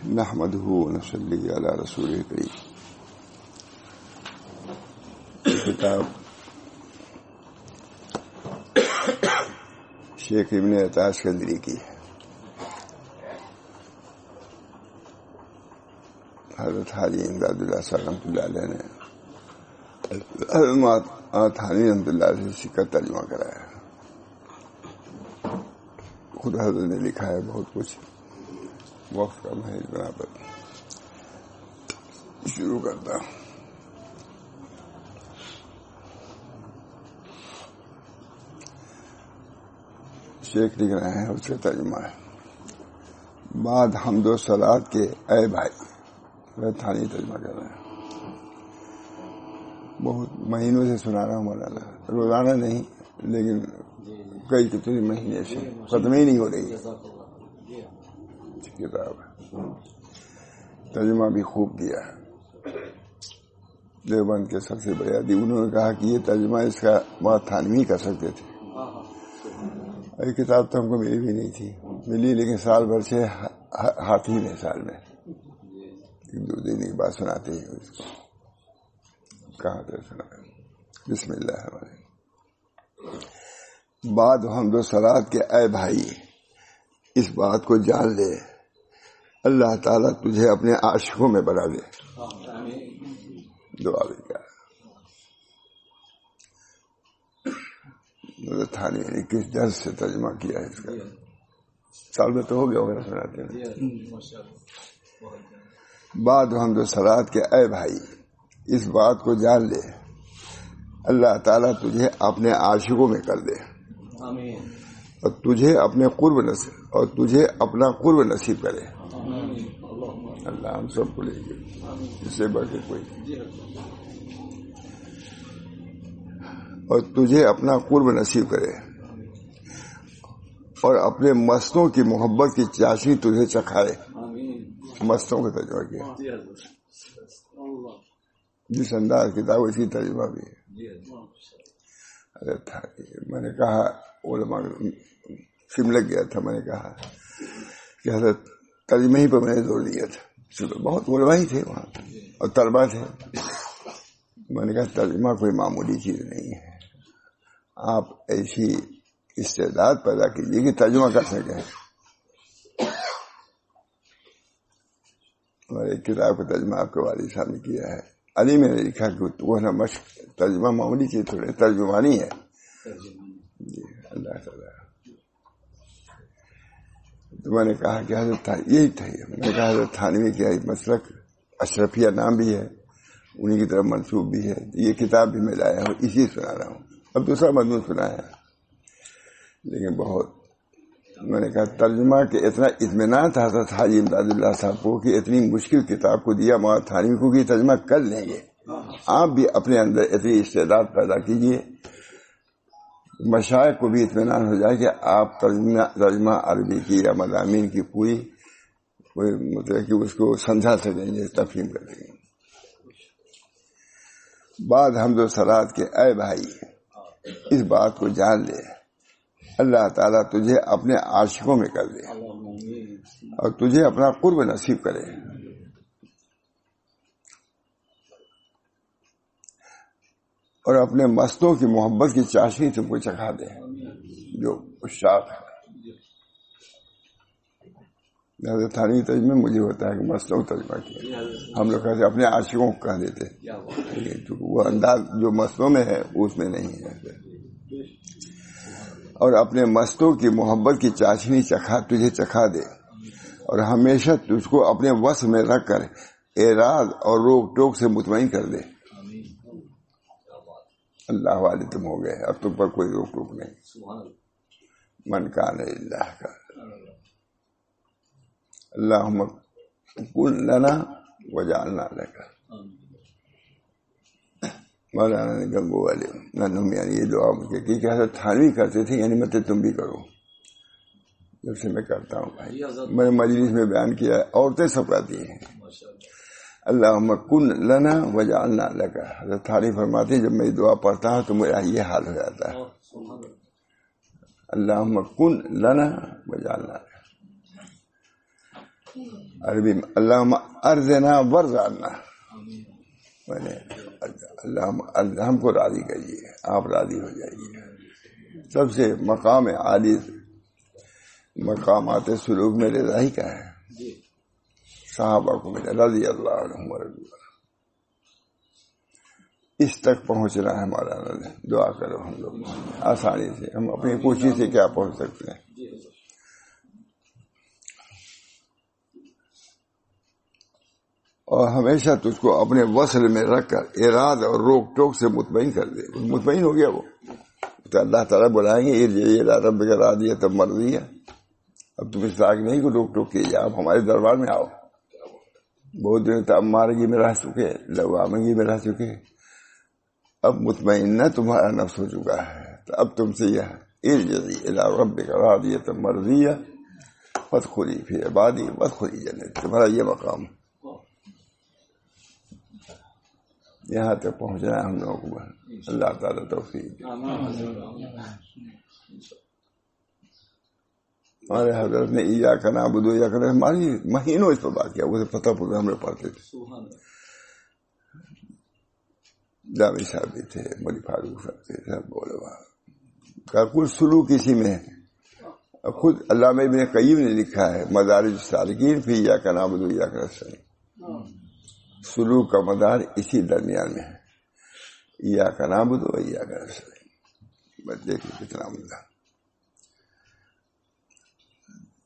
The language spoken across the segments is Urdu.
نحمده ونصلي على رسوله الكريم. کتاب شیخ ابن عطا اسکندری کی حضرت حاجی امداد اللہ صاحب رحمۃ اللہ علیہ نے حضرت تھانوی رحمۃ اللہ علیہ سے کا ترجمہ کرایا. خود حضرت نے لکھا ہے بہت کچھ. وقت کم ہے، اس بنا پر شروع کرتا ہوں. شیخ لکھ رہے ہیں، اس کا ترجمہ ہے: بعد حمد و صلات کے اے بھائی. تھانی ترجمہ کر رہے ہیں. بہت مہینوں سے سنا رہا ہوں مولانا، روزانہ نہیں لیکن کئی کتنے مہینے سے ختم ہی نہیں ہو رہی کتاب. ترجمہ بھی خوب کیا. دیوبند کے سب سے بڑے ادیب انہوں نے کہا کہ یہ ترجمہ اس کا بات تھانوی کر سکتے تھے. یہ کتاب تو ہم کو ملی بھی نہیں تھی، ملی لیکن سال بھر سے ہاتھی میں سال میں دو دن کی بات سناتے ہیں. اس کو کہاں تھا سنا. بسم اللہ الرحمن الرحیم. بعد حمد و صلات کے اے بھائی، اس بات کو جان لے اللہ تعالیٰ تجھے اپنے عاشقوں میں بنا دے. دعا بھی کیا تھانے نے کس درد سے ترجمہ کیا ہے اس کا. سال میں تو ہو گیا وغیرہ سناتے ہیں. بعد حمد و صلات کے اے بھائی، اس بات کو جان لے اللہ تعالیٰ تجھے اپنے عاشقوں میں کر دے اور تجھے اپنے قرب نصیب اور تجھے اپنا قرب نصیب کرے. اللہ ہم سب کو لے گے، اس سے بڑھ کے کوئی. اور تجھے اپنا قرب نصیب کرے اور اپنے مستوں کی محبت کی چاشنی تجھے چکھائے. مستوں کا ترجمہ کیا جس انداز کتاب اسی ترجمہ بھی ہے. میں نے کہا علماء سم لگ گیا تھا. میں نے کہا کہ حضرت ترجمے ہی پر میں نے زور دیا تھا. بہت علماء ہی تھے وہاں اور طلبا تھے. میں نے کہا ترجمہ کوئی معمولی چیز نہیں ہے. آپ ایسی استعداد پیدا کیجیے کہ ترجمہ کر سکیں. اور ایک کتاب کا ترجمہ آپ کے والد صاحب نے کیا ہے. علی میں نے لکھا کہ وہ نہ مشق ترجمہ معمولی چیز تھوڑے ترجمانی ہے. جی اللہ تعالیٰ. تو میں نے کہا کہ حضرت یہی تھا. میں نے کہا حضرت تھانوی کا ایک مسلک اشرفیہ نام بھی ہے، انہیں کی طرف منسوب بھی ہے. یہ کتاب بھی میں لایا ہوں، اسی سنا رہا ہوں. اب دوسرا مضمون سنا ہے لیکن بہت. میں نے کہا ترجمہ کے اتنا اطمینان تھا حضرت حاجی امداد اللہ صاحب کو کہ اتنی مشکل کتاب کو دیا مولانا تھانوی کو کہ ترجمہ کر لیں گے. آپ بھی اپنے اندر اتنی استعداد پیدا کیجیے، مشائخ کو بھی اطمینان ہو جائے کہ آپ ترجمہ عربی کی یا مضامین کی پوری مطلب کہ اس کو سمجھا سکیں گے، تفہیم کر سکیں. بعد حمد و صلات کے اے بھائی، اس بات کو جان لے اللہ تعالیٰ تجھے اپنے عاشقوں میں کر دے اور تجھے اپنا قرب نصیب کرے اور اپنے مستوں کی محبت کی چاشنی تم کو چکھا دے. جو عشاق ہے حضرت تھانوی ترجمے مجھے ہوتا ہے کہ مستوں ترجمہ کیا. ہم لوگ کہتے اپنے عاشقوں کو کہہ دیتے، وہ انداز جو مستوں میں ہے اس میں نہیں ہے. اور اپنے مستوں کی محبت کی چاشنی تجھے چکھا دے اور ہمیشہ تجھ کو اپنے وصف میں رکھ کر اعراض اور روک ٹوک سے مطمئن کر دے. اللہ والے تم ہو گئے، اب تم پر کوئی روک ٹوک نہیں. من کان اللہ کا اللہم کن لنا وجعلنا لک. مولانا نے گنگو والے یعنی یہ دعا مجھے کی کہ حضرت تھانوی کرتے تھے، یعنی مطلب تم بھی کرو. جب سے میں کرتا ہوں بھائی، میں نے مجلس میں بیان کیا، عورتیں سب کہتی ہیں اللہم کن لنا وجعلنا لک. حضرت تھانوی فرماتے ہیں جب میں دعا پڑھتا ہوں تو میرا یہ حال ہو جاتا ہے. اللہم کن لنا وجعلنا، عربی میں اللہم ارضنا ورضعنا، اللہ ہم کو راضی کریے، آپ راضی ہو جائیے۔ سب سے مقام عالی مقامات سلوک میں رضا ہی کا ہے، صحابہ کو ملے رضی اللہ عنہم ورضوا، اس تک پہنچنا ہے ہمارا۔ دعا کرو ہم لوگ آسانی سے، ہم اپنی کوشش سے کیا پہنچ سکتے ہیں۔ اور ہمیشہ تجھ کو اپنے وصل میں رکھ کر اراد اور روک ٹوک سے مطمئن کر دے۔ مطمئن ہو گیا وہ تو اللہ تعالیٰ بلائیں گے یہ رب کا راضی ہے تب مرضی ہے۔ اب تم اس لاگ نہیں کو روک ٹوک کیجیے، آپ ہمارے دربار میں آؤ۔ بہت دن تک مارگی میں رہ چکے، لوامگی میں رہ چکے، اب مطمئنہ تمہارا نفس ہو چکا ہے، تو اب تم سے یہ ارجعی الی ربک راضیۃ مرضیہ فادخلی فی عبادی وادخلی جنتی، تمہارا یہ مقام، یہاں تک پہنچنا ہے ہم لوگوں کو۔ اللہ تعالیٰ توفیق۔ ہمارے حضرت نے ایاک نعبد و ایاک نستعین ہماری مہینوں اس پر بات کیا، اسے پتہ پورا ہم لوگ پڑھتے تھے۔ جاوید صاحب بھی تھے، مولی فاروق صاحب تھے، سب بولے کا کل سلوک اسی میں ہے۔ خود علامہ ابن قیم نے لکھا ہے مدارج السالکین فی ایاک نعبد و ایاک نستعین، سلوک کا مدار اسی درمیان میں ہے، ایاک نعبد و ایاک نستعین۔ بس دیکھیں کتنا مدار،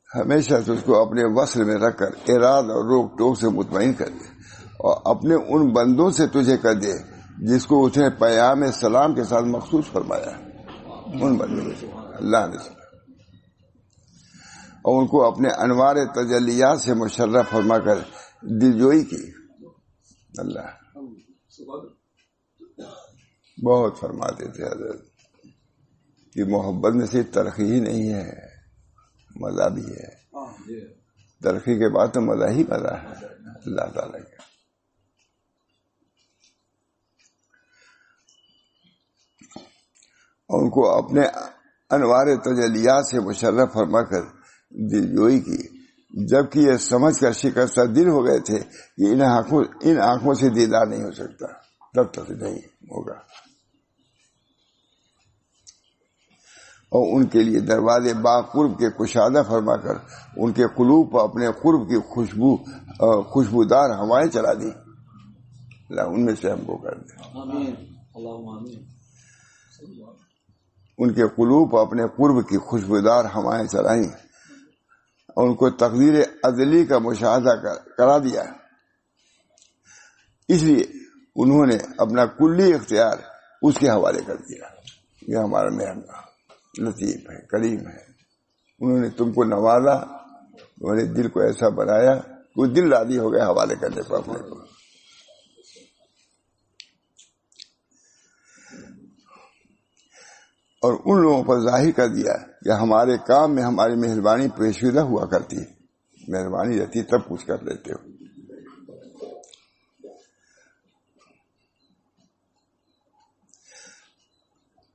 ہمیشہ تو اس کو اپنے وصل میں رکھ کر اراد اور روک ٹوک سے مطمئن کر دے، اور اپنے ان بندوں سے تجھے کر دے جس کو اس نے پیام سلام کے ساتھ مخصوص فرمایا، ان بندوں سے اللہ نے، اور ان کو اپنے انوار تجلیات سے مشرف فرما کر دلجوئی کی۔ اللہ بہت فرماتے تھے حضرت کہ محبت میں صرف ترقی ہی نہیں ہے، مزہ بھی ہے، ترقی کے بعد تو مزہ ہی مزہ ہے اللہ تعالیٰ کا۔ اور ان کو اپنے انوار تجلیات سے مشرف فرما کر دلجوئی کی، جبکہ یہ سمجھ کر شکستہ دل ہو گئے تھے کہ ان آنکھوں سے دیدار نہیں ہو سکتا، تب تک نہیں ہوگا۔ اور ان کے لیے دروازے باقرب کے کشادہ فرما کر ان کے قلوب پر اپنے قرب کی خوشبودار ہوائیں چلا دی۔ اللہ ان میں سے ہم کو کر دے، آمین اللہم آمین۔ ان کے قلوب پر اپنے قرب کی خوشبودار ہوائیں چلائیں اور ان کو تقدیر ازلی کا مشاہدہ کرا دیا۔ اس لیے انہوں نے اپنا کلی اختیار اس کے حوالے کر دیا۔ یہ ہمارا مہربان لطیف ہے، کریم ہے، انہوں نے تم کو نوازا، تمہارے دل کو ایسا بنایا کہ دل راضی ہو گیا حوالے کرنے پر اپنے کو۔ اور ان لوگوں پر ظاہر کر دیا کہ ہمارے کام میں ہماری مہربانی پیشیدہ ہوا کرتی ہے، مہربانی رہتی تب کچھ کر لیتے ہو۔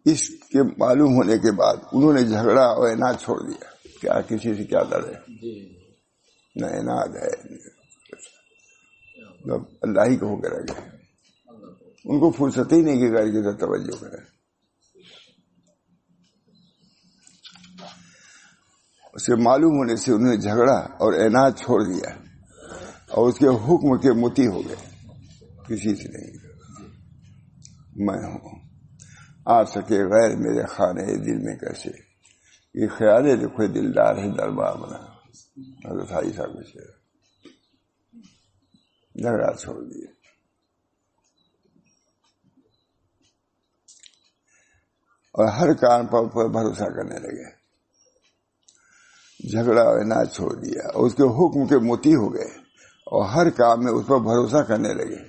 اس کے معلوم ہونے کے بعد انہوں نے جھگڑا اور عناد چھوڑ دیا، کیا کسی سے کیا لڑے، نہ عناد ہے، اللہ ہی کو ہو کے رہ گئے، ان کو فرصت ہی نہیں کہ گھر کی طرف توجہ کرے۔ اسے معلوم ہونے سے انہوں نے جھگڑا اور عناد چھوڑ دیا اور اس کے حکم کے مطیع ہو گئے، کسی سے نہیں، میں ہوں آ سکے غیر میرے خانے دل میں کیسے، یہ خیال ہے دیکھو دلدار ہے دربار بنا، حضرت حاجی صاحب سے جھگڑا چھوڑ دیا۔ اور ہر کام پر بھروسہ کرنے لگے، جھگڑا اور عناد چھوڑ دیا اور اس کے حکم کے مطیع ہو گئے اور ہر کام میں اس پر بھروسہ کرنے لگے،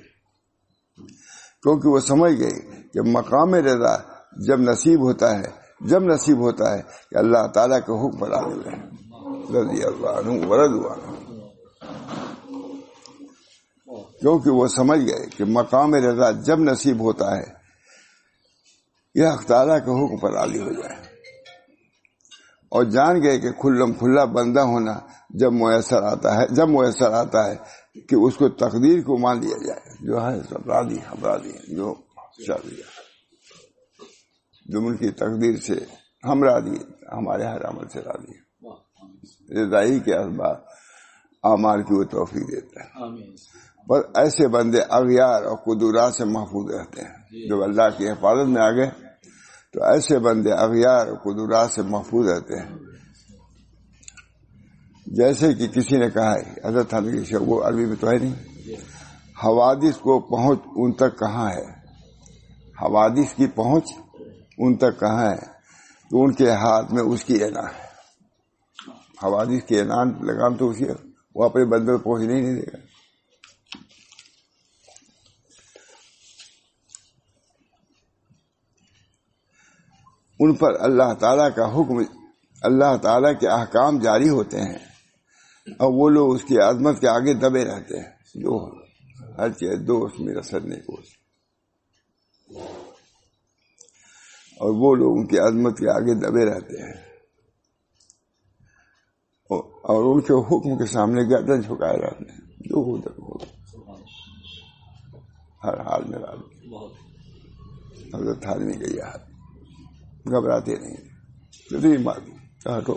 کیونکہ وہ سمجھ گئے کہ مقام رضا جب نصیب ہوتا ہے کہ اللہ تعالیٰ کے حکم پر راضی ہوئے، رضی اللہ عنہ ورضوا عنہ، کیونکہ وہ سمجھ گئے کہ مقام رضا جب نصیب ہوتا ہے یہ حق تعالیٰ کے حکم پر راضی ہو جائے، اور جان گئے کہ کھلم کھلا بندہ ہونا جب میسر آتا ہے کہ اس کو تقدیر کو مان لیا جائے، جو ہے سب راضی ہم راضی ہیں، جو ان کی تقدیر سے ہم راضی ہیں، ہمارے ہر عمل سے راضی ہیں، رضائی کے اسباب اعمال کی وہ توفیق دیتا ہے۔ پر ایسے بندے اغیار اور قدورات سے محفوظ رہتے ہیں، جب اللہ کی حفاظت میں آ گئے تو ایسے بندے اغیار اور قدورات سے محفوظ رہتے ہیں۔ جیسے کہ کسی نے کہا ہے، حضرت تھانوی کی وہ عربی میں تو ہے نہیں، حوادث کو پہنچ ان تک کہاں ہے، حوادث کی پہنچ ان تک کہاں ہے، تو ان کے ہاتھ میں اس کی اعلان ہے۔ حوادث کے اعلان لگام تو اسی ہے، وہ اپنے بندے کو پہنچنے ہی نہیں دے گا۔ ان پر اللہ تعالیٰ کا حکم، اللہ تعالیٰ کے احکام جاری ہوتے ہیں، اور وہ لوگ اس کی عظمت کے آگے دبے رہتے ہیں، جو ہر چیز دوست میرا سرنے کو، اور وہ لوگ ان کی عظمت کے آگے دبے رہتے ہیں اور ان کے حکم کے سامنے گردن جھکائے رہتے ہیں، جو ہو ہر حال میں راضی۔ حضرت تھانوی کا یہ حال، گھبراتے نہیں، ہٹو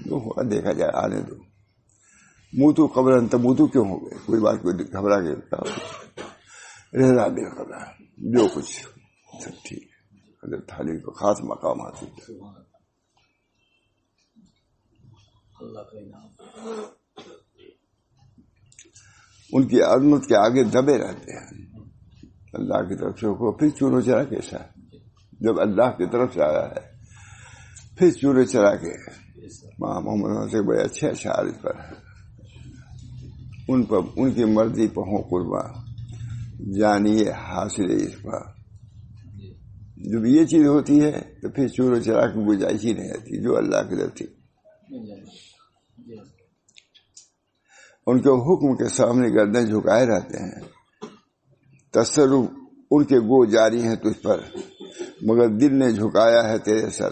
جو ہوگا دیکھا جائے، آنے دو، منہ تو قبرن تو منہ تو کیوں ہو گئے، کوئی بات کوئی گھبرا کے رضا بے خبر، جو کچھ سب ٹھیک ہے۔ حضرت تھانوی کو خاص مقام حاصل ہے، ان کی عظمت کے آگے دبے رہتے ہیں اللہ کی طرف سے، کو پھر چورو چرا کیسا ہے، جب اللہ کی طرف سے آیا ہے پھر چورے چرا کے محمد سے بڑے اچھے اشعار اس پر ان کی مرضی پر ہوں قربان، جانیے حاصل اس پر۔ جب یہ چیز ہوتی ہے تو پھر چورو چرا کی گنجائش ہی نہیں رہتی، جو اللہ کی طرف تھی۔ ان کے حکم کے سامنے گردن جھکائے رہتے ہیں، تصرف ان کے گو جاری ہیں تجھ پر، مگر دل نے جھکایا ہے تیرے سر۔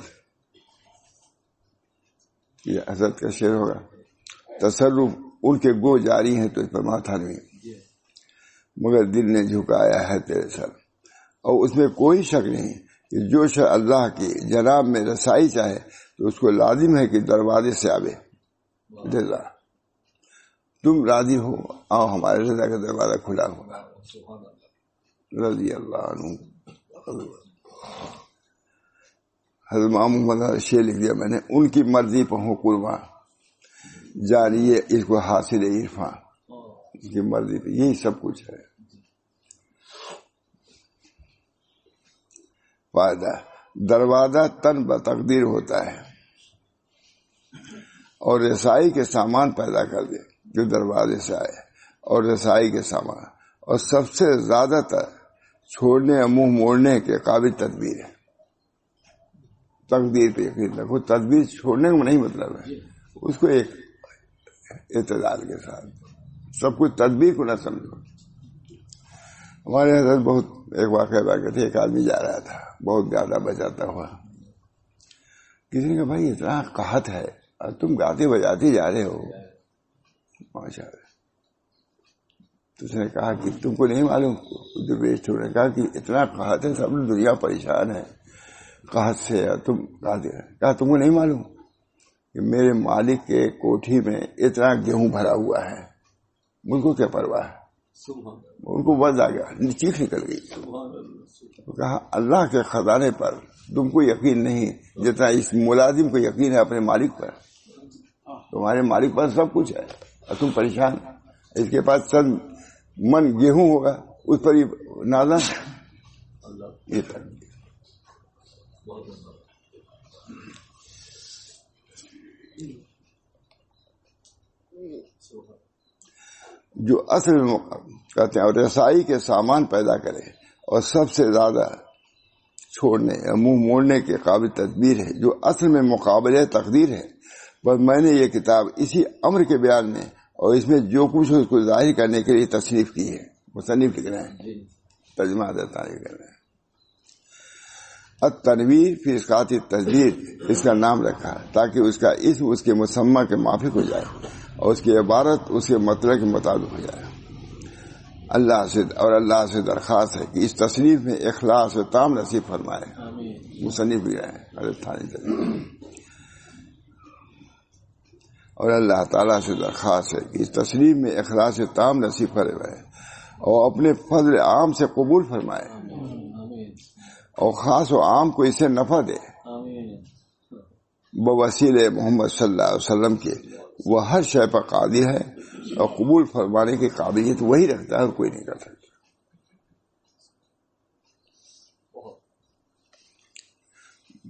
یہ حضرت کا شعر ہوگا، تصرف ان کے گو جاری ہیں تجھ پر ماتھانوی، مگر دل نے جھکایا ہے تیرے سر۔ اور اس میں کوئی شک نہیں کہ جو شخص اللہ کی جناب میں رسائی چاہے تو اس کو لازم ہے کہ دروازے سے آوے رضا۔ تم راضی ہو، آؤ ہمارے رضا کا دروازہ کھلا ہوگا، رضی اللہ عنہ۔ حضرت محمد شعر لکھ دیا میں نے، ان کی مرضی پر ہوں قربان، جانیے اس کو حاصل عرفاں، ان کی مرضی پہ یہی سب کچھ ہے۔ فائدہ، دروازہ تن بتقدیر ہوتا ہے اور رسائی کے سامان پیدا کر دے جو دروازے سے آئے، اور رسائی کے سامان، اور سب سے زیادہ تر چھوڑنے یا منہ موڑنے کے قابل تدبیر ہے۔ تقدیر پہ یقین رکھو، تدبیر چھوڑنے کا نہیں مطلب ہے، اس کو ایک اعتدال کے ساتھ، سب کچھ تدبیر کو نہ سمجھو۔ ہمارے حضرت بہت ایک واقعہ تھے، ایک آدمی جا رہا تھا بہت زیادہ بجاتا ہوا، کسی نے کہا بھائی اتنا قحط ہے اور تم گاتے بجاتے جا رہے ہو، ماشاء اللہ۔ تو اس نے کہا کہ تم کو نہیں معلوم، درویش نے کہا کہ اتنا قحط ہے، سب دنیا پریشان ہے قحط سے، تم گاتے ہیں۔ کہا تم کو نہیں معلوم کہ میرے مالک کے کوٹھی میں اتنا گیہوں بھرا ہوا ہے، مجھ کو کیا پرواہ ہے۔ ان کو وضع آ گیا، چیخ نکل گئی۔ کہا اللہ کے خزانے پر تم کو یقین نہیں جتنا اس ملازم کو یقین ہے اپنے مالک پر۔ تمہارے مالک پر سب کچھ ہے اور تم پریشان، اس کے پاس چند من گیہوں ہوگا، اس پر نازا یہ تک۔ جو اصل میں کہتے ہیں اور رسائی کے سامان پیدا کرے اور سب سے زیادہ چھوڑنے یا منہ موڑنے کے قابل تدبیر ہے، جو اصل میں مقابلہ تقدیر ہے۔ بس میں نے یہ کتاب اسی امر کے بیان میں اور اس میں جو کچھ ہے اس کو ظاہر کرنے کے لیے تصنیف کی ہے۔ مصنف لکھ رہے ہیں، ترجمہ دیتا کر رہے ہیں۔ التنویر فی اسقاط التدبیر اس کا نام رکھا تاکہ اس کا اسم اس کے مسمى کے موافق ہو جائے اور اس کی عبارت اس کے مطلب کے مطابق ہو جائے. اللہ سے درخواست ہے کہ اس تصنیف میں اخلاص و تام نصیب فرمائے. مصنف بھی ہے حضرت تھانی. اور اللہ تعالیٰ سے درخواست ہے کہ اس تصنیف میں اخلاص تام نصیب فرمائے اور اپنے فضل عام سے قبول فرمائے اور خاص و عام کو اسے نفع دے. بوسیلہ محمد صلی اللہ علیہ وسلم کے وہ ہر شے پر قادر ہے اور قبول فرمانے کی قابلیت وہی رکھتا ہے اور کوئی نہیں کر سکتا.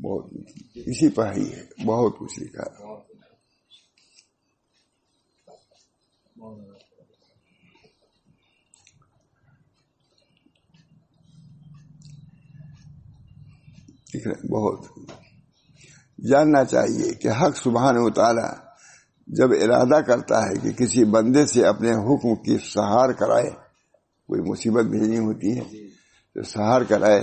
بہت اسی پر ہی ہے، بہت کچھ لکھا ہے. بہت جاننا چاہیے کہ حق سبحانہ و تعالی جب ارادہ کرتا ہے کہ کسی بندے سے اپنے حکم کی سہار کرائے، کوئی مصیبت بھیجنی ہوتی ہے تو سہار کرائے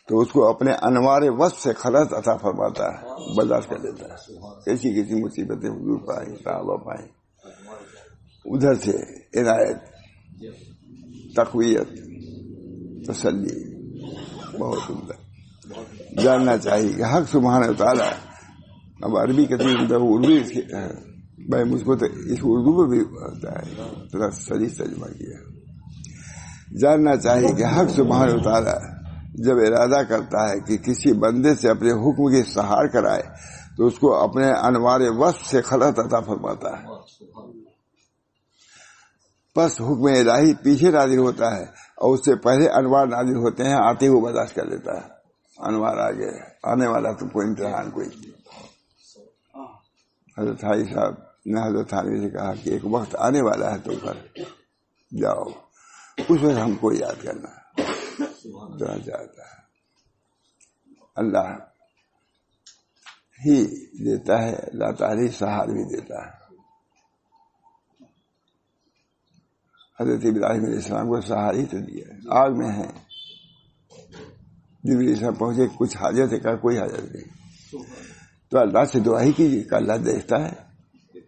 تو اس کو اپنے انوار وصف سے خلط عطا فرماتا ہے، برداشت کر لیتا ہے. کسی مصیبتیں حضور پائیں، صحابہ پائیں، ادھر سے عنایت، تقویت، تسلی. بہت عمدہ جاننا چاہیے کہ حق سبحانہ تعالیٰ. اب عربی کہتے ہیں اردو بھائی مجھ کو تو اس اردو میں بھی ہوتا ہے، تھوڑا صحیح ترجمہ کیا. جاننا چاہیے کہ حق سبحانہ تعالیٰ جب ارادہ کرتا ہے کہ کسی بندے سے اپنے حکم کی سہار کرائے تو اس کو اپنے انوار وصف سے خلط عطا فرماتا ہے. پس حکم الہی پیچھے نازل ہوتا ہے اور اس سے پہلے انوار نازل ہوتے ہیں، آتے ہوئے برداشت کر لیتا ہے. انوار آگے آنے والا تو کوئی امتحان کوئی. حضرت تھانی صاحب نے حضرت تھانی سے کہا کہ ایک وقت آنے والا ہے تم پر جاؤ، اس وقت ہم کو یاد کرنا چاہتا ہے. اللہ ہی دیتا ہے، اللہ تعالی سہار بھی دیتا ہے. حضرت ابراہیم علیہ السلام کو سہار ہی تو دیا ہے. آگ میں ہے، جبریل صاحب پہنچے، کچھ حاجت ہے، کہا کوئی حاجت نہیں. تو اللہ سے دعا ہی کیجیے کہ اللہ دیکھتا ہے،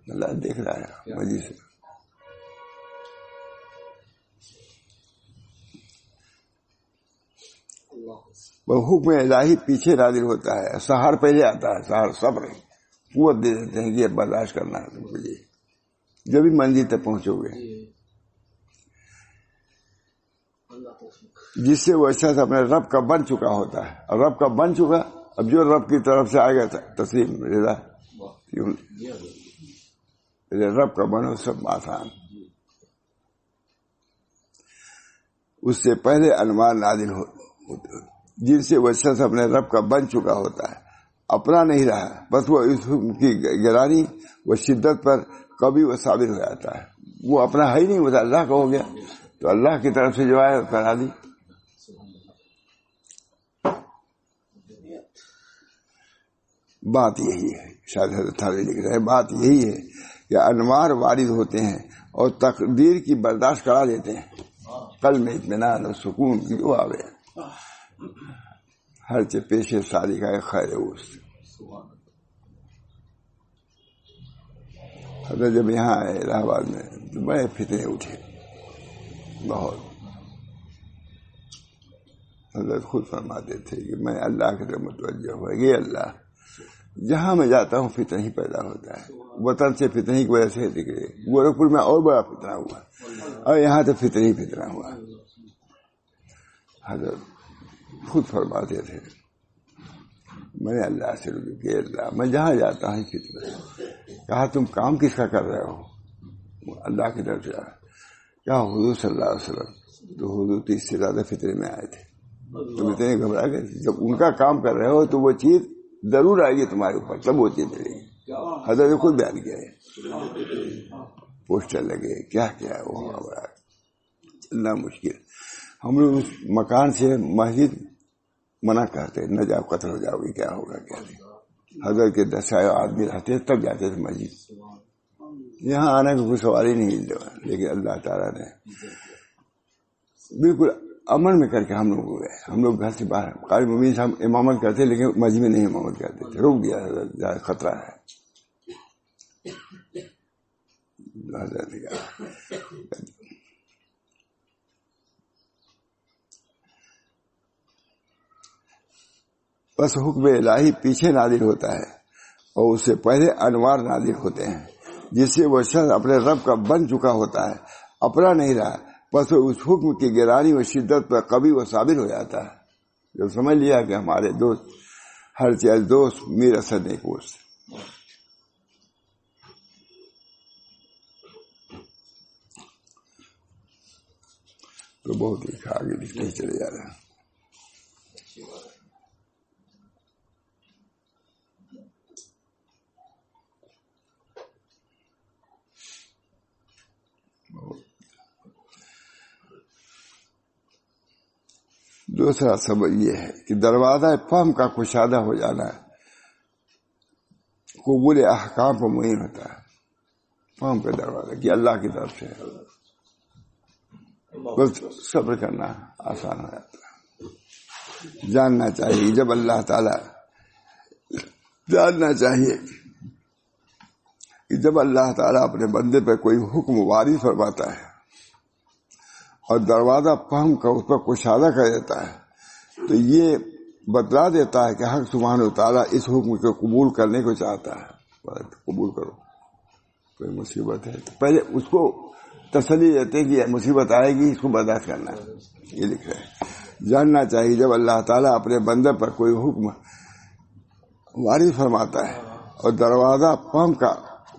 اللہ دیکھ رہا ہے مجھے سے. وہ حکم الہی پیچھے نازل ہوتا ہے، سہار پہلے آتا ہے. سہار صبر قوت دے دیتے ہیں کہ برداشت کرنا ہے تم کو، جب بھی منزل تک پہنچو گے. جس سے وہ شخص اپنے رب کا بن چکا ہوتا ہے، اور رب کا بن چکا، اب جو رب کی طرف سے آئے گا تسلیم رضا، رب کا بنو سب آسان. اس سے پہلے انوار نازل ہوتے جن سے وہ شخص اپنے رب کا بن چکا ہوتا ہے، اپنا نہیں رہا، بس وہ اس کی گرانی و شدت پر کبھی وہ صابر ہو جاتا ہے. وہ اپنا ہے ہی نہیں ہوتا، اللہ کا ہو گیا تو اللہ کی طرف سے جو ہے کرا دی. بات یہی ہے، شاید حضرت تھانوی لکھ رہے ہیں، بات یہی ہے کہ انوار وارد ہوتے ہیں اور تقدیر کی برداشت کرا دیتے ہیں. قلب میں اطمینان اور سکون کی جو آوے، ہر چیز پیش ساری کا خیر اس. حضرت جب یہاں آئے الہ آباد میں تو بڑے فتنے اٹھے بہت. حضرت خود فرماتے تھے کہ میں اللہ کی طرف متوجہ ہوا کہ اللہ جہاں میں جاتا ہوں فتنہ ہی پیدا ہوتا ہے. وطن سے فتنہ کی وجہ سے نکلے، گورکھپور میں اور بڑا فتنہ ہوا اور یہاں تو فتنہ ہی فتنہ ہوا. حضرت خود فرماتے تھے میں نے اللہ سے رجوع کہ اللہ میں جہاں جاتا ہوں فتنہ. کہا تم کام کس کا کر رہے ہو؟ اللہ کی طرف سے. کیا حضور صلی اللہ علیہ وسلم تو حضور 30 سے زیادہ فتنے میں آئے تھے، تم اتنے گھبرا گئے. جب ان کا کام کر رہے ہو تو وہ چیز ضرور آئے گی تمہارے اوپر، تب وہ چیز ملے گی. حضرت نے خود بیان کیا ہے، پوسٹر لگے کیا کیا وہ چلنا مشکل. ہم لوگ اس مکان سے مسجد منع کرتے نہ جاؤ، قتل ہو جاؤ گی، کیا ہوگا کیا نہیں. حضرت کے 10 آدمی رہتے تب جاتے تھے مسجد. یہاں آنے کا کوئی سوال ہی نہیں، لیکن اللہ تعالیٰ نے بالکل امن میں کر کے ہم لوگ گئے. ہم لوگ گھر سے باہر قاری مومن صاحب امامت کرتے لیکن مسجد میں نہیں امامت کرتے تھے, روک دیا, خطرہ ہے. بس حکم الہی پیچھے نازل ہوتا ہے اور اس سے پہلے انوار نازل ہوتے ہیں, جس سے وہ شخص اپنے رب کا بن چکا ہوتا ہے, اپنا نہیں رہا. بس اس حکم کی گرانی و شدت پر کبھی وہ صابر ہو جاتا ہے. جب سمجھ لیا کہ ہمارے دوست ہر چیز دوست میر اسد نہیں کوس, تو بہت ہی آگے لکھتے ہی چلے جا رہے ہیں. دوسرا سبب یہ ہے کہ دروازہ فہم کا کشادہ ہو جانا قبول احکام پر معین ہوتا ہے. فہم کا دروازہ کہ اللہ کی طرف سے بس صبر کرنا آسان ہو جاتا ہے. جاننا چاہیے جب اللہ تعالی جاننا چاہیے کہ جب اللہ تعالیٰ اپنے بندے پہ کوئی حکم وارد فرماتا ہے اور دروازہ فہم کا اس پر کشادہ کر دیتا ہے تو یہ بتلا دیتا ہے کہ حق سبحانہ وتعالیٰ اس حکم کو قبول کرنے کو چاہتا ہے. قبول کرو, کوئی مصیبت ہے تو پہلے اس کو تسلی دیتے ہیں کہ یہ مصیبت آئے گی, اس کو برداشت کرنا ہے. یہ لکھ رہے ہیں جاننا چاہیے جب اللہ تعالیٰ اپنے بندے پر کوئی حکم وارد فرماتا ہے اور دروازہ فہم کا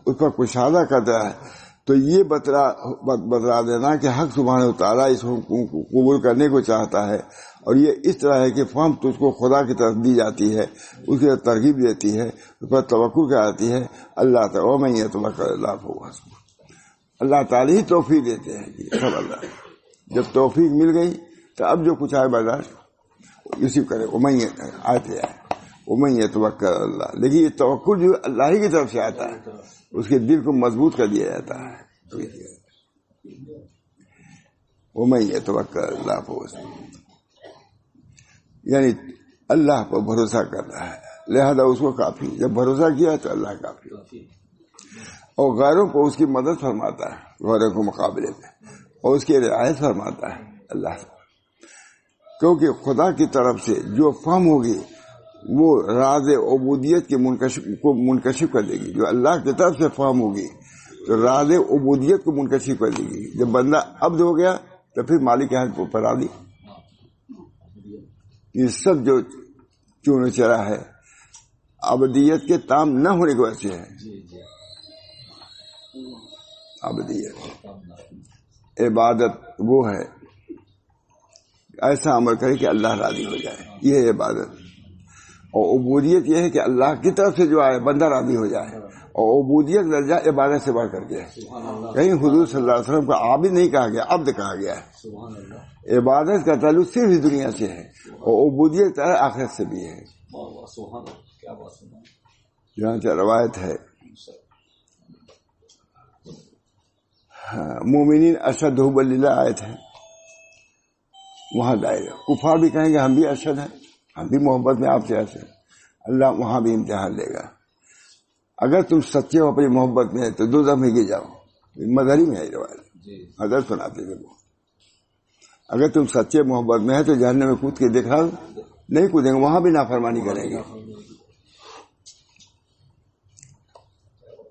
اس پر کشادہ کرتا ہے تو یہ بتلا دینا کہ حق سبحانہ وتعالیٰ اس حکم کو قبول کرنے کو چاہتا ہے. اور یہ اس طرح ہے کہ فہم تجھ کو خدا کی طرف دی جاتی ہے, اس کی ترغیب دیتی ہے, اس پر توقع کراتی ہے. اللہ تعالیٰ میں یہ توقع اللہ کو اللہ تعالیٰ ہی توفیق دیتے ہیں کہ سب اللہ. جب توفیق مل گئی تو اب جو کچھ آئے برداشت اسی کرے. آتے آئے میں یہ توقع اللہ, لیکن یہ توقع جو اللہ ہی کی طرف سے آتا ہے اس کے دل کو مضبوط کر دیا جاتا ہے. وہ میں یہ توقع اللہ کو یعنی اللہ پر بھروسہ کرنا ہے, لہذا اس کو کافی. جب بھروسہ کیا تو اللہ کافی, اور غیروں کو اس کی مدد فرماتا ہے غیروں کے مقابلے میں, اور اس کی رعایت فرماتا ہے اللہ, کیونکہ خدا کی طرف سے جو فہم ہوگی وہ راز عبودیت کے منکشف کر دے گی. جو اللہ کی طرف سے فہم ہوگی تو راز عبودیت کو منکشف کر دے گی. جب بندہ عبد ہو گیا تو پھر مالک کے ہاتھ پر راضی. یہ سب جو چون چرا ہے عبدیت کے تام نہ ہونے کی وجہ سے ہے. عبدیت عبادت وہ ہے ایسا عمل کرے کہ اللہ راضی ہو جائے, یہ ہے عبادت. اور عبودیت یہ ہے کہ اللہ کی طرف سے جو آئے بندہ راضی ہو جائے. اور عبودیت درجہ عبادت سے بڑھ کر کے ہے. کہیں حضور صلی اللہ علیہ وسلم کو عابد نہیں کہا گیا, عبد کہا گیا ہے. عبادت کا تعلق صرف اس دنیا سے ہے اور عبودیت آخرت سے بھی ہے. جہاں روایت ہے مومنین اشد حب للہ آئے تھے, وہاں دائرہ کفار بھی کہیں گے ہم بھی اشد ہیں, ہم بھی محبت میں آپ سے ایسے. اللہ وہاں بھی امتحان لے گا. اگر تم سچے ہو اپنی محبت میں تو دوزخ میں گر جاؤ. مدھری میں ہے روایت, حضرت سناتے تھے وہ. اگر تم سچے محبت میں ہے تو جہنم میں کود کے دیکھا نہیں کودیں گے, وہاں بھی نافرمانی کریں گے.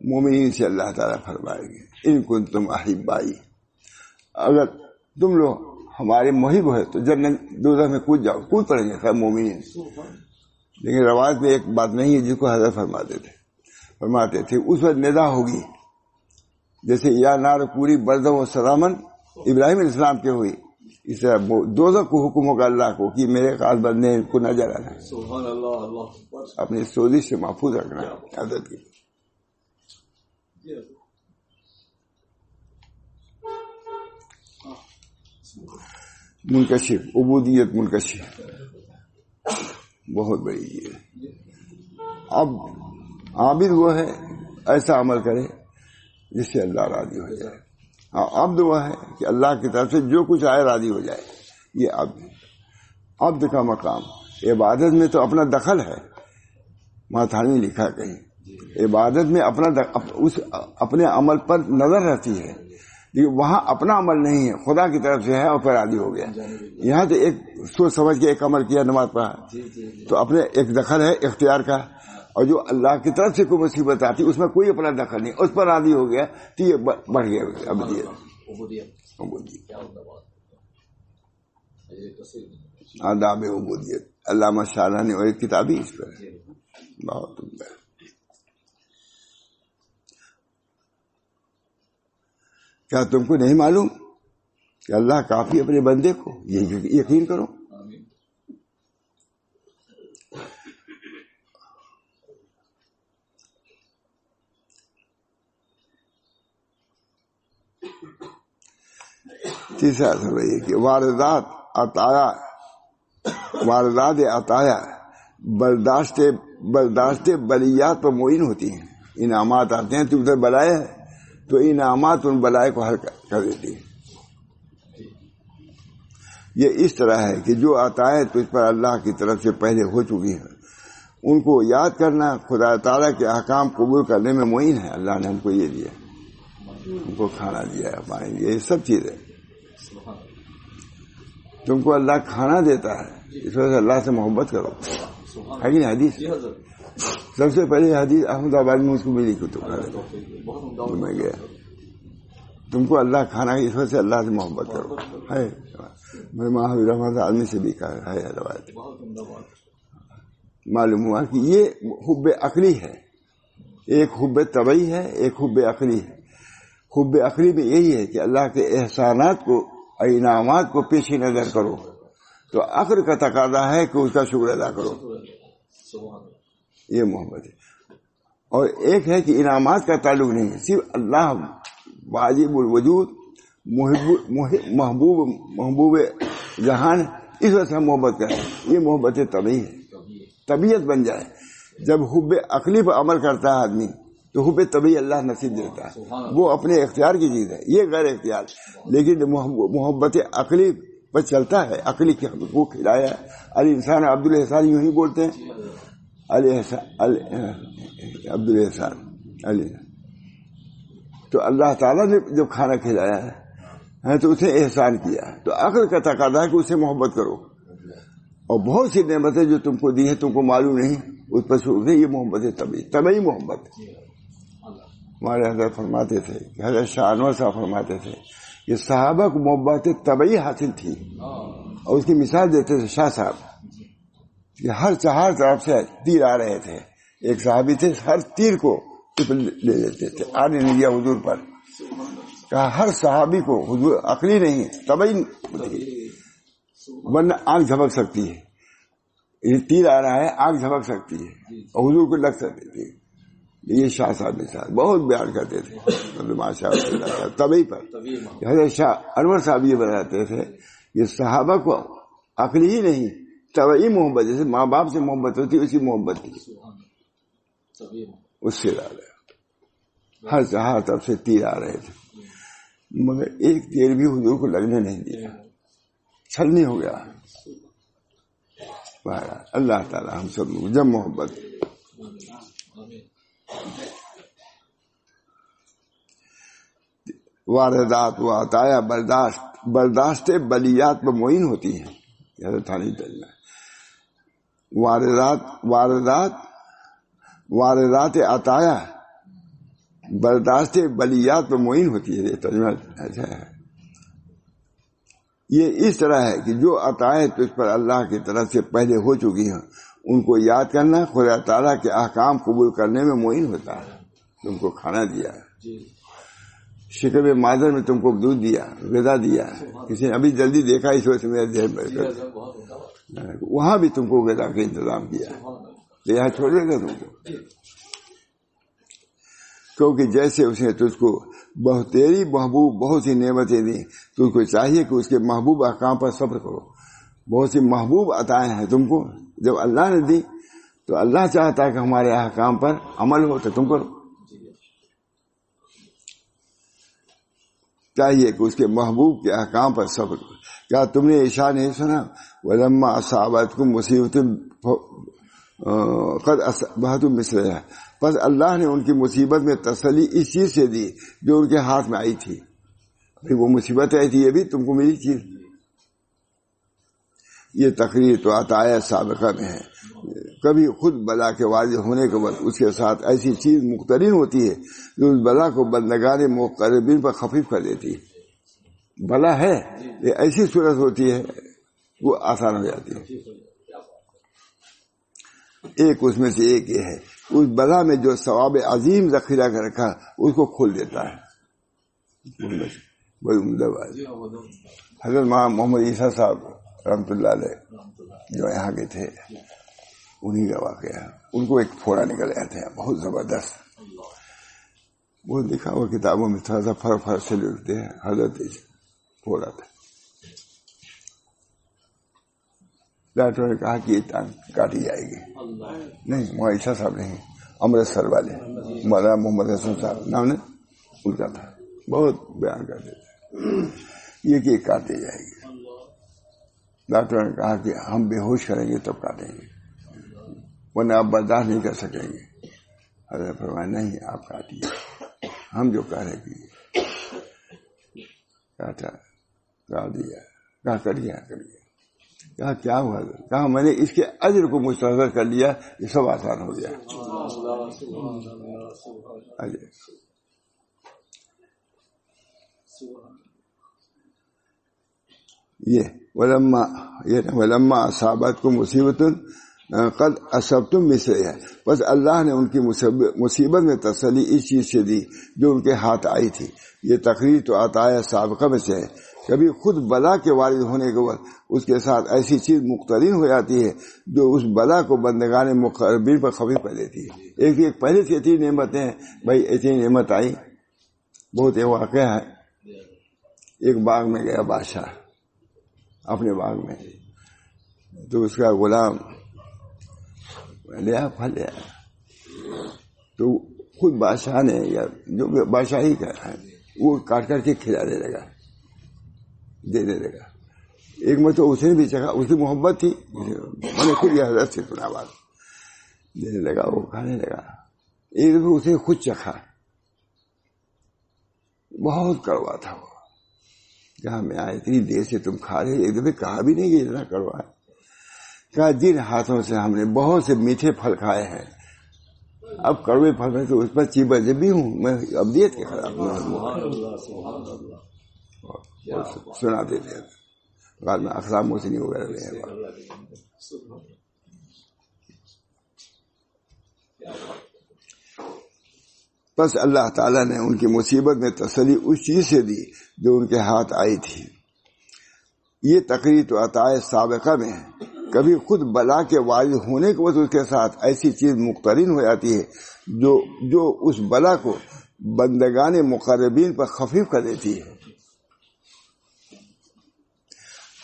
مومنین سے اللہ تعالیٰ فرمائیں گے ان کنتم احبائی, اگر تم لوگ ہمارے محب ہے تو جنت دوزخ میں کود جاؤ. کود پڑیں گے سب مومنین. لیکن روایت میں ایک بات نہیں ہے جس کو حضرت فرماتے تھے اس وقت ندا ہوگی جیسے یا نار پوری بردم و سلامن ابراہیم علیہ السلام کے ہوئی, اس طرح دوزخ کو حکم ہوگا اللہ کو کہ میرے خاص بندے کو نہ جلانا, اپنی سوزش سے محفوظ رکھنا عادت کی. منکشف عبودیت منکشف بہت بڑی ہے. اب عابد وہ ہے ایسا عمل کرے جس سے اللہ راضی ہو جائے. عبد وہ ہے کہ اللہ کی طرف سے جو کچھ آئے راضی ہو جائے. یہ عبد کا مقام. عبادت میں تو اپنا دخل ہے، ماتھانی لکھا کہیں عبادت میں اپنے عمل پر نظر رہتی ہے، لیکن وہاں اپنا عمل نہیں ہے، خدا کی طرف سے ہے اور پھر راضی ہو گیا. یہاں تو ایک سوچ سمجھ کے ایک عمل کیا، نماز پڑھا، تو اپنے ایک دخل ہے اختیار کا. اور جو اللہ کی طرف سے کوئی مصیبت آتی اس میں کوئی اپنا دخل نہیں، اس پر راضی ہو گیا تو یہ بڑھ گیا عبودیت. آداب عبودیت علامہ شاہ نے اور ایک کتاب ہی اس پر ہے. بہت عمدہ. کیا تم کو نہیں معلوم کہ اللہ کافی اپنے بندے کو؟ یہ یقین کرو. تیسرا اثر یہ کہ واردات عطایا برداشت بلیات پر معین ہوتی ہیں. انعامات آتے ہیں تو ادھر بلائے ہے تو انعامات ان بلائے کو حل کر دیتی ہیں. یہ اس طرح ہے کہ جو عطائیں تجھ پر اللہ کی طرف سے پہلے ہو چکی ہیں ان کو یاد کرنا خدا تعالیٰ کے احکام قبول کرنے میں معین ہے. اللہ نے ہم کو یہ دیا، ہم کو کھانا دیا ہے، پانی دیا، یہ سب چیزیں. تم کو اللہ کھانا دیتا ہے، اس وجہ سے اللہ سے محبت کرو. ہے کہ نہیں حدیث؟ سب سے پہلے حدیث احمد آباد میں اس کو ملی کتب میں گیا. تم کو اللہ کھانا ہے، اس وجہ سے اللہ سے محبت کرو. ہے میرے ماں رحمت آدمی سے بھی کہا ہے روایت. معلوم ہوا کہ یہ حب عقلی ہے، ایک حب طبعی ہے، ایک حب عقلی ہے. حب عقلی میں یہی ہے کہ اللہ کے احسانات کو، انعامات کو پیش نظر کرو تو عقل کا تقاضا ہے کہ اس کا شکر ادا کرو. یہ محبت ہے. اور ایک ہے کہ انعامات کا تعلق نہیں ہے، صرف اللہ واجب الوجود محبوب جہان، اس وجہ سے ہم محبت کریں. یہ محبت طبعی ہے، طبیعت بن جائے. جب حب عقلی پر عمل کرتا ہے آدمی تو حب طبعی اللہ نصیب دیتا ہے، وہ اپنے اختیار کی چیز ہے، یہ غیر اختیار. لیکن محبت عقلی پر چلتا ہے، عقلی کے کو کھلایا. الانسان عبد الاحسان یوں ہی بولتے ہیں، عبد الاحسان علی. تو اللہ تعالیٰ نے جو کھانا کھلایا ہے تو اسے احسان کیا، تو عقل کا تقاضا ہے کہ اسے محبت کرو. اور بہت سی نعمتیں جو تم کو دی ہیں تم کو معلوم نہیں، اس پر شکر ہے. یہ محبت طبعی محبت. ہمارے حضرت فرماتے تھے کہ حضرت شاہ انور صاحب فرماتے تھے کہ صحابہ کو محبت طبعی حاصل تھی. اور اس کی مثال دیتے تھے شاہ صاحب کہ ہر چہار طرف سے تیر آ رہے تھے. ایک صحابی تھے ہر تیر کو لے لیتے تھے، آنے نہیں دیا حضور پر. کہا ہر صحابی کو حضور عقلی نہیں طبعی، ورنہ آنکھ جھپک سکتی ہے. یہ تیر آ رہا ہے، آنکھ جھپک سکتی ہے اور حضور کو لگ سکتی تھی. یہ شاہ صاحب مثال بہت بیان کرتے تھے ماشاء اللہ طبعی پر. حضرت شاہ انور صاحب یہ بتاتے تھے کہ صحابہ کو عقلی ہی نہیں طبعی محبت، جیسے ماں باپ سے محبت ہوتی اسی محبت کی، اس سے آ رہا. ہر چہار طرف سے تیر آ رہے تھے مگر ایک تیر بھی حضور کو لگنے نہیں دیا، چھلنی ہو گیا. اللہ تعالی ہم سب لوگ جب محبت واردات و عطایا برداشت بلیات پر معین ہوتی ہیں. واردات عطایا برداشت بلیات پر معین ہوتی ہے. یہ ترجمہ ایسا ہے. یہ اس طرح ہے کہ جو عطائیں تجھ پر اللہ کی طرف سے پہلے ہو چکی ہیں ان کو یاد کرنا خدا تعالیٰ کے احکام قبول کرنے میں معین ہوتا ہے. تم کو کھانا دیا، شکم مادر میں تم کو دودھ دیا، غذا دیا. کسی نے ابھی جلدی دیکھا اس وجہ سے میرا ذہن میں وہاں بھی تم کو غذا کا انتظام کیا، تو یہاں چھوڑے گا تم کو. کیونکہ جیسے اس نے تجھ کو تیری محبوب بہت سی نعمتیں دی، تجھ کو چاہیے کہ اس کے محبوب احکام پر صبر کرو. بہت سی محبوب عطائیں ہیں تم کو، جب اللہ نے دی تو اللہ چاہتا ہے کہ ہمارے احکام پر عمل ہو تو تم کرو. چاہیے کہ اس کے محبوب کے احکام پر صبر کرو۔ کیا تم نے ارشاد نہیں سنا وَلَمَّا أَصَابَتْكُم مُّصِیبَةٌ قَدْ أَصَابَتْكُم مِّثْلَهَا، بس اللہ نے ان کی مصیبت میں تسلی اس چیز سے دی جو ان کے ہاتھ میں آئی تھی۔ وہ مصیبت آئی تھی، یہ بھی تم کو ملی چیز۔ یہ تقریر تو عطائے سابقہ میں ہے، کبھی خود بلا کے واضح ہونے کے بعد اس کے ساتھ ایسی چیز مقترن ہوتی ہے جو اس بلا کو بندگان مقربین پر خفیف کر دیتی ہے۔ بلا ہے، یہ ایسی صورت ہوتی ہے وہ آسان ہو جاتی ہے۔ ایک اس میں سے ایک یہ ہے، اس بلا میں جو ثواب عظیم ذخیرہ کر رکھا اس کو کھول دیتا ہے۔ بڑی عمدہ بات۔ حضرت محمد عیسیٰ صاحب رحمۃ اللہ علیہ جو یہاں کے تھے، انہی کا واقعہ، ان کو ایک پھوڑا نکل آیا تھا بہت زبردست۔ وہ لکھا ہوا کتابوں میں تھوڑا سا فرق سے لکھتے ہیں، حضرت پھوڑا تھا۔ ڈاکٹر نے کہا کہ یہ ٹانگ کاٹی جائے گی۔ نہیں، معیشہ صاحب نہیں، امرتسر والے مولانا محمد حسن صاحب نام نے ان کا تھا، بہت بیان کرتے تھے یہ کہ کاٹی جائے گی۔ ڈاکٹر نے کہا کہ ہم بے ہوش کریں گے تب کاٹیں گے، ورنہ آپ برداشت نہیں کر سکیں گے۔ حضرت فرمایا نہیں، آپ کاٹیے، ہم جو کہہ رہے کہ کاٹا، کاٹ دیا، کہا کر گیا۔ کہا کیا ہوا؟ کہا میں نے اس کے اجر کو مستحضر کر لیا، یہ سب آسان ہو گیا۔ یہ وَلَمَّا أَصَابَتْكُم مُّصِیبَةٌ قَدْ أَصَبْتُم مِّثْلَهَا، بس اللہ نے ان کی مصیبت میں تسلی اس چیز سے دی جو ان کے ہاتھ آئی تھی۔ یہ تقریر تو عطائے سابقہ میں سے ہے، کبھی خود بلا کے وارد ہونے کے بعد اس کے ساتھ ایسی چیز مقترن ہو جاتی ہے جو اس بلا کو بندگان مقربین پر خفیف کر دیتی ہے۔ ایک پہلے سے اتنی نعمتیں ہیں، بھائی اتنی نعمت آئی۔ بہت ایک واقعہ ہے، ایک باغ میں گیا بادشاہ اپنے باغ میں، تو اس کا غلام لیا پھل لیا، تو خود بادشاہ نے یا جو بادشاہی کا ہے وہ کاٹ کر کے کھلانے لگا، دینے لگا۔ ایک مرتبہ اس نے بھی چکھا، اس کی محبت تھی، میں نے خود یہ حضرت سے سنا بات، دینے لگا، وہ کھانے لگا۔ ایک دفعہ اسے خود چکھا، بہت کڑوا تھا وہ۔ کہا میں اتنی دیر سے تم کھا رہے، ایک دفعہ کہا بھی نہیں کہ اتنا کڑوا ہے۔ کہا جن ہاتھوں سے ہم نے بہت سے میٹھے پھل کھائے ہیں، اب کڑوے پھل میں تو اس پر چیبا جبی ہوں، میں ابدیت کے خلاف سناتے تھے، بعد میں اقسام موسنی وغیرہ رہے۔ بس اللہ تعالیٰ نے ان کی مصیبت میں تسلی اس چیز سے دی جو ان کے ہاتھ آئی تھی۔ یہ تقریر تو عطائے سابقہ میں ہے، کبھی خود بلا کے وارد ہونے کے بعد اس کے ساتھ ایسی چیز مقترن ہو جاتی ہے جو اس بلا کو بندگان مقربین پر خفیف کر دیتی ہے۔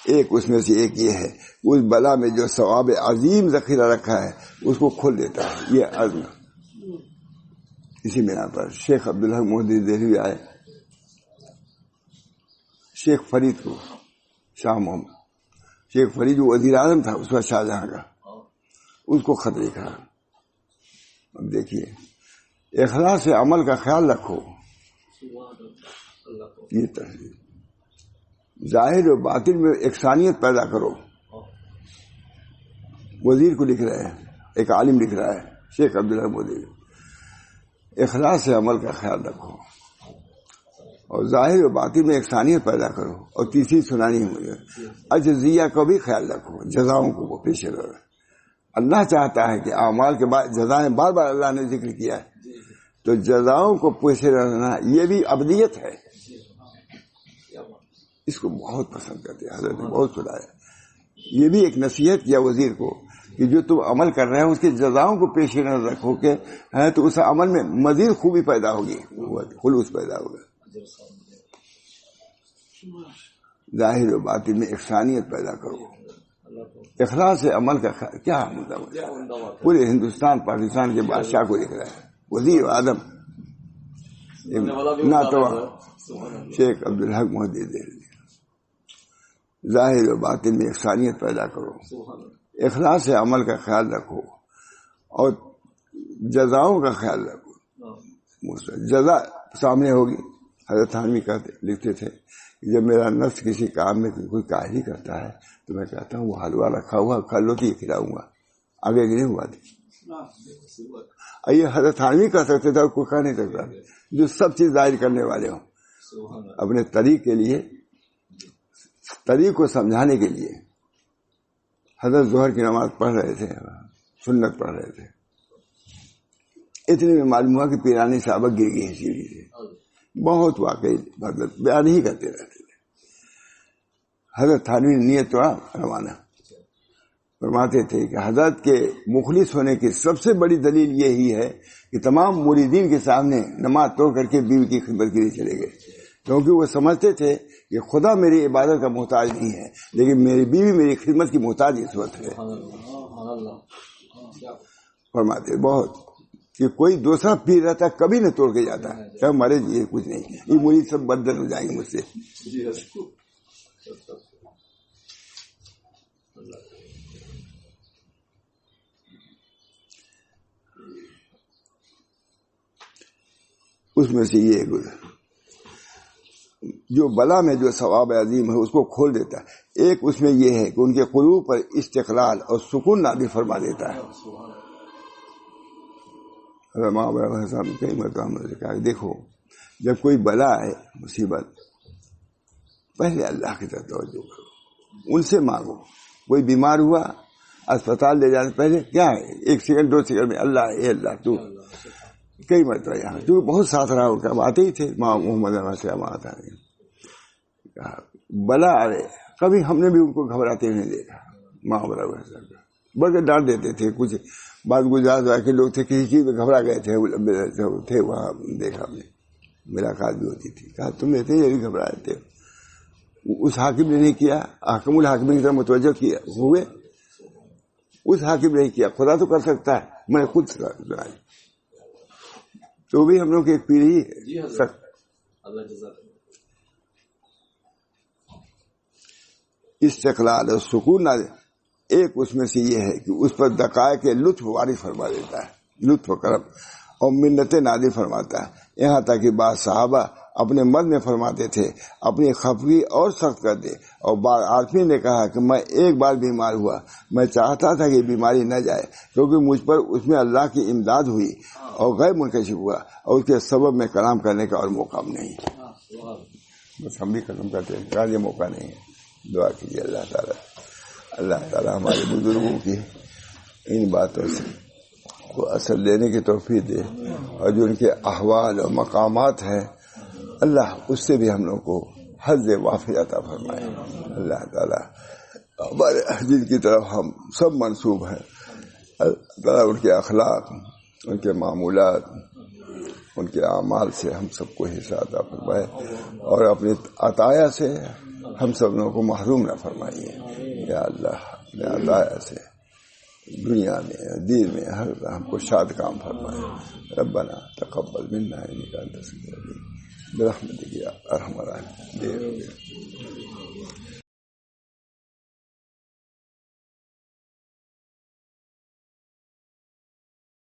ایک اس میں سے ایک یہ ہے، اس بلا میں جو ثواب عظیم ذخیرہ رکھا ہے اس کو کھول دیتا ہے۔ یہ عزم، اسی بنا پر شیخ عبدالحق محدث دہلوی آئے شیخ فرید کو، شاہ محمد شیخ فرید جو وزیر اعظم تھا اس وقت شاہجہاں کا، اس کو خط لکھا۔ اب دیکھیے، اخلاص سے عمل کا خیال رکھو، یہ تحریر ظاہر و باطن میں یکسانیت پیدا کرو۔ وزیر کو لکھ رہے ہیں، ایک عالم لکھ رہا ہے، شیخ عبدالحق محدث، اخلاص سے عمل کا خیال رکھو اور ظاہر و باطن میں یکسانیت پیدا کرو۔ اور تیسری سنانی ہے مجھے، اجزیہ کو بھی خیال رکھو، جزاؤں کو پیش کرو۔ اللہ چاہتا ہے کہ اعمال کے بعد جزائیں، بار بار اللہ نے ذکر کیا ہے، تو جزاؤں کو پیش رکھنا یہ بھی ابدیت ہے۔ اس کو بہت پسند کرتے ہیں، حضرت نے بہت سنایا۔ یہ بھی ایک نصیحت کیا وزیر کو کہ جو تم عمل کر رہے ہیں اس کے جزاؤں کو پیش نظر رکھو کہ ہے تو اس عمل میں مزید خوبی پیدا ہوگی، خلوص پیدا ہوگا۔ ظاہر و باطن میں یکسانیت پیدا کرو، اخلاص سے عمل کا کیا مطلب؟ پورے ہندوستان پاکستان کے بادشاہ کو لکھ رہا ہے، وزیر اعظم، شیخ عبدالحق محدث دہلوی۔ ظاہر و باطن میں یکسانیت پیدا کرو، اخلاص عمل کا خیال رکھو اور جزاؤں کا خیال رکھو۔ جزا سامنے ہوگی۔ حضرت تھانوی لکھتے تھے کہ جب میرا نفس کسی کام میں کوئی کاہلی کرتا ہے تو میں کہتا ہوں وہ حلوہ رکھا ہوا کل ہوتی ہے کھلاؤں گا، آگے نہیں ہوا تھی۔ یہ حضرت تھانوی کہہ سکتے تھے اور کوئی کہہ نہیں سکتا، جو سب چیز ظاہر کرنے والے ہوں اپنے طریق کے لیے، طریق کو سمجھانے کے لیے۔ حضرت ظہر کی نماز پڑھ رہے تھے، سنت پڑھ رہے تھے، اتنے میں معلوم ہوا کہ پیرانی صحابہ گر گئی سیڑھی سے۔ بہت واقعی مطلب بیان ہی کرتے رہتے تھے۔ حضرت تھانوی نے نیت توڑا روانہ فرماتے تھے کہ حضرت کے مخلص ہونے کی سب سے بڑی دلیل یہی ہے کہ تمام مریدین کے سامنے نماز توڑ کر کے بیوی کی خدمت کے لیے چلے گئے، کیونکہ وہ سمجھتے تھے کہ خدا میری عبادت کا محتاج نہیں ہے لیکن میری بیوی میری خدمت کی محتاج اس وقت ہے۔ فرماتے بہت کہ کوئی دوسرا پیر رہتا کبھی نہ توڑ کے جاتا، کیا ہمارے یہ کچھ نہیں، یہ مرید سب بدل ہو جائیں گے مجھ سے۔ اس میں سے یہ جو بلا میں جو ثواب عظیم ہے اس کو کھول دیتا ہے۔ ایک اس میں یہ ہے کہ ان کے قلوب پر استقلال اور سکون نازل فرما دیتا ہے۔ کئی مرتبہ نے کہا دیکھو جب کوئی بلا ہے مصیبت، پہلے اللہ کی طرف توجہ کرو، ان سے مانگو۔ کوئی بیمار ہوا اسپتال لے جانے پہلے کیا ہے، 1 سیکنڈ 2 سیکنڈ میں اللہ اے اللہ تو۔ کئی مرتبہ یہاں جو بہت ساتھ رہا ان کا آتے ہی تھے ماں محمد سے آتا ہے۔ بلا آئے کبھی ہم نے بھی ان کو گھبراتے نہیں دیکھا، ماں بلکہ ڈانٹ دیتے تھے۔ کچھ بعض گجرات کے لوگ تھے کسی چیز میں گھبرا گئے تھے وہاں دیکھا ہم نے، ملاقات بھی ہوتی تھی، کہا تم رہتے یہ بھی گھبرا دیتے ہو۔ اس حاکم نے نہیں کیا، حاکم الحاکم کی طرف متوجہ کیا ہوئے، اس حاکم نے نہیں کیا، خدا تو کر سکتا ہے، میں نے خود سنائی۔ تو بھی ہم لوگ کی ایک پیڑھی ہے۔ استقلال اور سکون ایک اس میں سے یہ ہے کہ اس پر دقائق لطف وارث فرما دیتا ہے، لطف و کرم اور منتیں نازل فرماتا ہے۔ یہاں تک کہ بعض صحابہ اپنے من میں فرماتے تھے اپنی خفگی اور سخت کر دے، اور بعض آدمی نے کہا کہ میں ایک بار بیمار ہوا، میں چاہتا تھا کہ بیماری نہ جائے کیونکہ مجھ پر اس میں اللہ کی امداد ہوئی اور غیر منکشف ہوا، اور اس کے سبب میں کلام کرنے کا اور موقع نہیں۔ بس ہم بھی ختم کرتے ہیں، یہ موقع نہیں ہے۔ دعا کیجیے اللہ تعالیٰ ہمارے بزرگوں کی ان باتوں سے کو اثر لینے کی توفیق دے، اور جو ان کے احوال اور مقامات ہیں اللہ اس سے بھی ہم لوگ کو حظ وافر عطا فرمائے۔ اللہ تعالیٰ ہمارے جن کی طرف ہم سب منسوب ہیں، اللہ تعالیٰ ان کے اخلاق، ان کے معمولات، ان کے اعمال سے ہم سب کو حصہ عطا فرمائے، اور اپنی عطایا سے ہم سب لوگوں کو محروم نہ فرمائیے یا اللہ۔ اپنے عطایا سے دنیا میں دین میں ہر ہم کو شاد کام فرمائے۔ ربنا تقبل منا انک انت السمیع العلیم برحمتک یا ارحم الراحمین۔